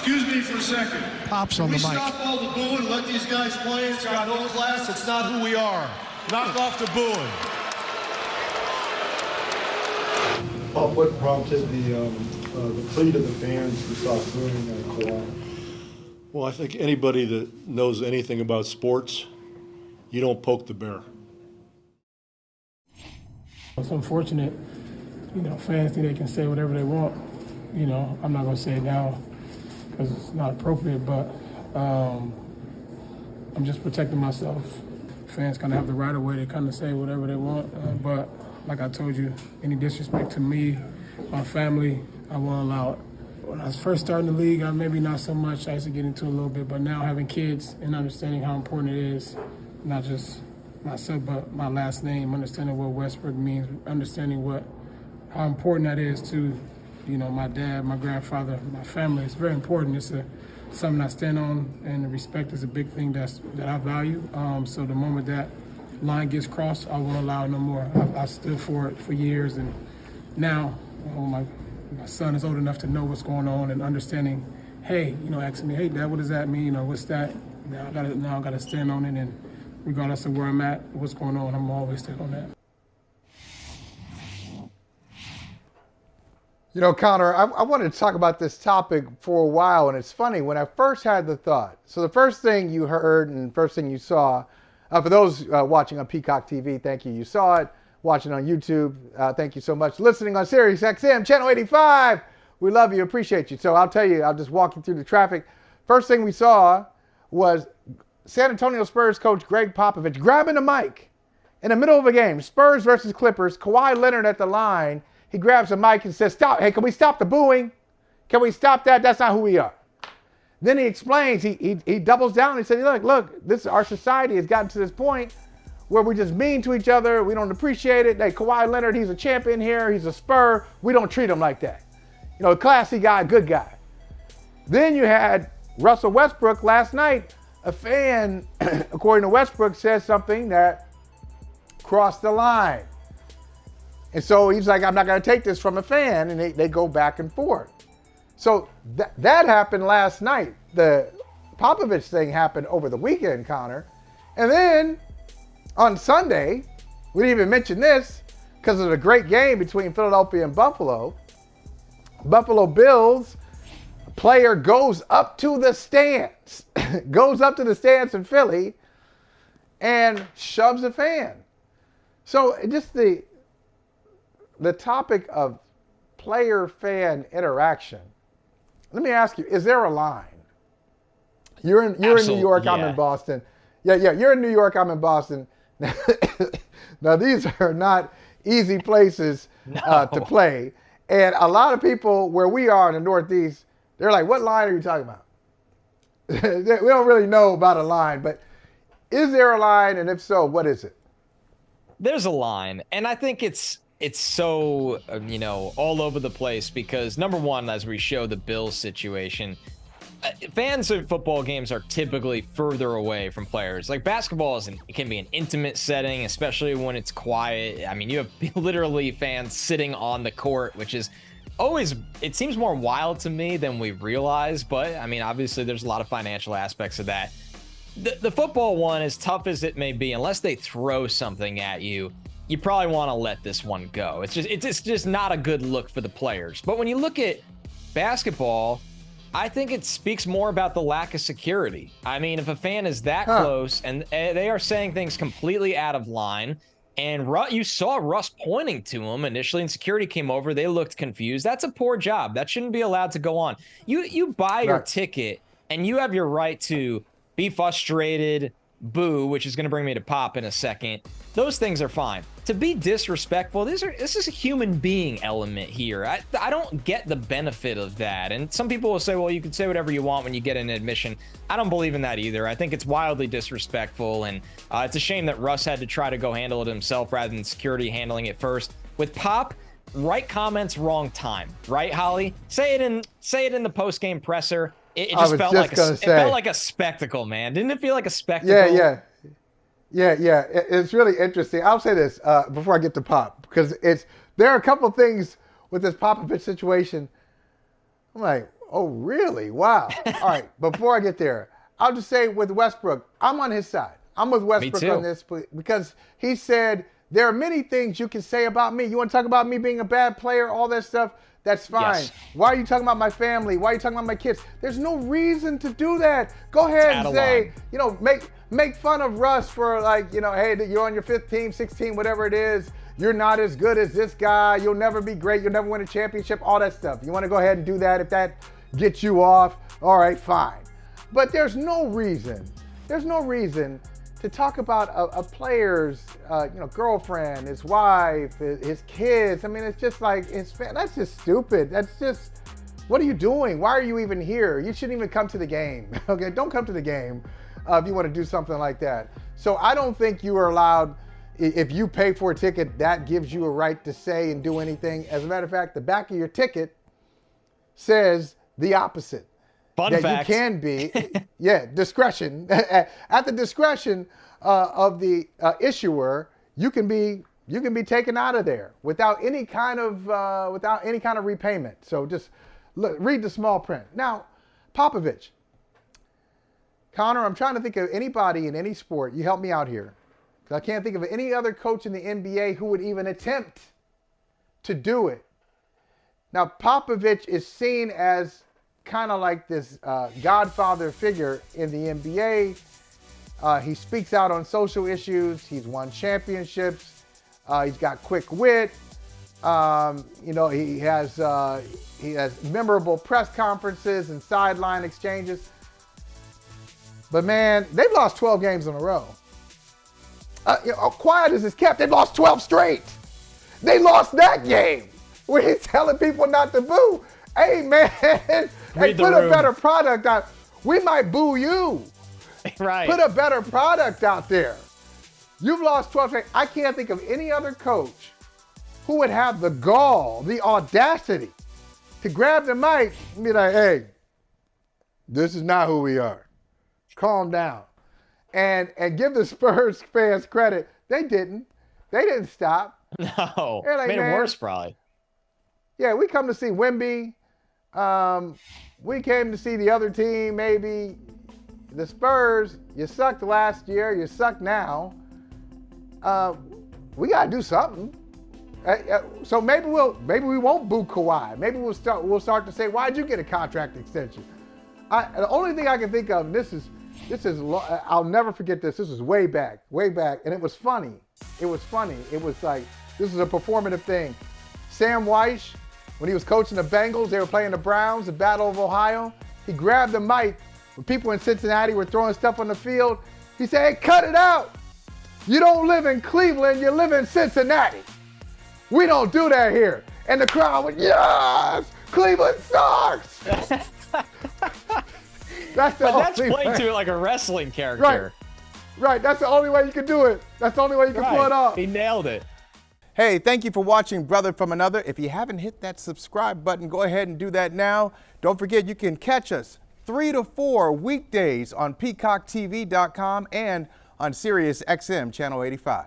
Excuse me for a second. Pops on the mic. Can we stop all the booing and let these guys play? It's got no class. It's not who we are. Knock off the booing. What prompted the plea to the fans to stop booing Kawhi? Well, I think anybody that knows anything about sports, you don't poke the bear. It's unfortunate, fans think they can say whatever they want. I'm not going to say it now because it's not appropriate, but I'm just protecting myself. Fans kind of have the right of way to kind of say whatever they want, but like I told you, any disrespect to me, my family, I won't allow it. When I was first starting the league, maybe not so much. I used to get into it a little bit, but now having kids and understanding how important it is, not just myself, but my last name, understanding what Westbrook means, understanding how important that is to, my dad, my grandfather, my family. It's very important. It's something I stand on, and respect is a big thing that I value. So the moment that line gets crossed, I won't allow it no more. I stood for it for years, and now my son is old enough to know what's going on and understanding. Hey, asking me, hey, Dad, what does that mean? What's that? Now I gotta stand on it, and regardless of where I'm at, what's going on, I'm always stand on that. Connor, I wanted to talk about this topic for a while, and it's funny, when I first had the thought, so the first thing you heard and first thing you saw, for those watching on Peacock TV, thank you, you saw it. Watching on YouTube, thank you so much. Listening on Sirius XM, Channel 85, we love you, appreciate you. So I'll tell you, I'll just walk you through the traffic. First thing we saw was San Antonio Spurs coach Gregg Popovich grabbing the mic in the middle of a game, Spurs versus Clippers, Kawhi Leonard at the line. He grabs the mic and says, stop, hey, can we stop the booing? Can we stop that? That's not who we are. Then he explains, he doubles down and says, look, our society has gotten to this point where we're just mean to each other. We don't appreciate it. Hey, Kawhi Leonard, he's a champion here. He's a Spur. We don't treat him like that. A classy guy, good guy. Then you had Russell Westbrook last night. A fan, according to Westbrook, says something that crossed the line. And so he's like, I'm not going to take this from a fan. And they go back and forth. So that happened last night. The Popovich thing happened over the weekend, Connor. And then on Sunday, we didn't even mention this because of the great game between Philadelphia and Buffalo. Buffalo Bills player goes up to the stands, in Philly and shoves a fan. So just the topic of player-fan interaction. Let me ask you, is there a line? You're in New York, yeah. I'm in Boston. Yeah, you're in New York, I'm in Boston. Now, these are not easy places to play. And a lot of people where we are in the Northeast, they're like, what line are you talking about? We don't really know about a line, but is there a line? And if so, what is it? There's a line. And I think it's so, all over the place because, number one, as we show the Bills situation, fans of football games are typically further away from players. Like basketball it can be an intimate setting, especially when it's quiet. I mean, you have literally fans sitting on the court, which is always, it seems more wild to me than we realize. But I mean, obviously there's a lot of financial aspects of that. The football one, as tough as it may be, unless they throw something at you, you probably want to let this one go. It's just not a good look for the players. But when you look at basketball, I think it speaks more about the lack of security. I mean, if a fan is that close and they are saying things completely out of line, and you saw Russ pointing to him initially, and security came over, they looked confused. That's a poor job. That shouldn't be allowed to go on. You buy your ticket, and you have your right to be frustrated, boo, which is going to bring me to Pop in a second. Those things are fine. To be disrespectful, this is a human being element here. I don't get the benefit of that. And some people will say, well, you can say whatever you want when you get an admission. I don't believe in that either. I think it's wildly disrespectful. And it's a shame that Russ had to try to go handle it himself rather than security handling it first. With Pop, right comments, wrong time. Right, Holley? Say it in the post-game presser. It just felt like a spectacle, man. Didn't it feel like a spectacle? Yeah. It's really interesting. I'll say this before I get to Pop, because there are a couple of things with this Popovich situation. I'm like, Oh, really? Wow. All right. Before I get there, I'll just say with Westbrook, I'm on his side. I'm with Westbrook on this because he said there are many things you can say about me. You want to talk about me being a bad player, all that stuff? That's fine. Yes. Why are you talking about my family? Why are you talking about my kids? There's no reason to do that. Go ahead and say, you know, make fun of Russ for like, you know, hey, you're on your 5th team, 6th team, whatever it is. You're not as good as this guy. You'll never be great. You'll never win a championship, all that stuff. You want to go ahead and do that if that gets you off? All right, fine. But there's no reason to talk about a player's girlfriend, his wife, his kids. I mean, it's just like, that's just stupid. That's just, what are you doing? Why are you even here? You shouldn't even come to the game. Okay, don't come to the game if you want to do something like that. So I don't think you are allowed, if you pay for a ticket, that gives you a right to say and do anything. As a matter of fact, the back of your ticket says the opposite. Fun that fact. You can be, discretion. At the discretion of the issuer, you can be taken out of there without any kind of repayment. So just read the small print. Now, Popovich, Connor, I'm trying to think of anybody in any sport. You help me out here. I can't think of any other coach in the NBA who would even attempt to do it. Now, Popovich is seen as kind of like this godfather figure in the NBA. He speaks out on social issues. He's won championships. He's got quick wit. He has memorable press conferences and sideline exchanges. But man, they've lost 12 games in a row. Quiet as it's kept, they've lost 12 straight. They lost that game where he's telling people not to boo. Hey man, hey, put a better product out. We might boo you. Right. Put a better product out there. You've lost 12 straight. I can't think of any other coach who would have the gall, the audacity to grab the mic and be like, hey, this is not who we are. Calm down. And give the Spurs fans credit. They didn't. They didn't stop. No. Like, made it worse, probably. Yeah, we come to see Wemby. We came to see the other team, maybe. The Spurs, you sucked last year. You suck now. We got to do something. So maybe we won't boo Kawhi. Maybe we'll start to say, why'd you get a contract extension? The only thing I can think of, this is I'll never forget this. This was way back, and it was funny. It was like, this is a performative thing. Sam Weish, when he was coaching the Bengals, they were playing the Browns, the Battle of Ohio. He grabbed the mic when people in Cincinnati were throwing stuff on the field. He said, hey, cut it out. You don't live in Cleveland, you live in Cincinnati. We don't do that here. And the crowd went, yes, Cleveland sucks. That's playing to it like a wrestling character. Right. That's the only way you can do it. That's the only way you can pull it off. He nailed it. Hey, thank you for watching Brother from Another. If you haven't hit that subscribe button, go ahead and do that now. Don't forget, you can catch us 3 to 4 weekdays on PeacockTV.com and on Sirius XM Channel 85.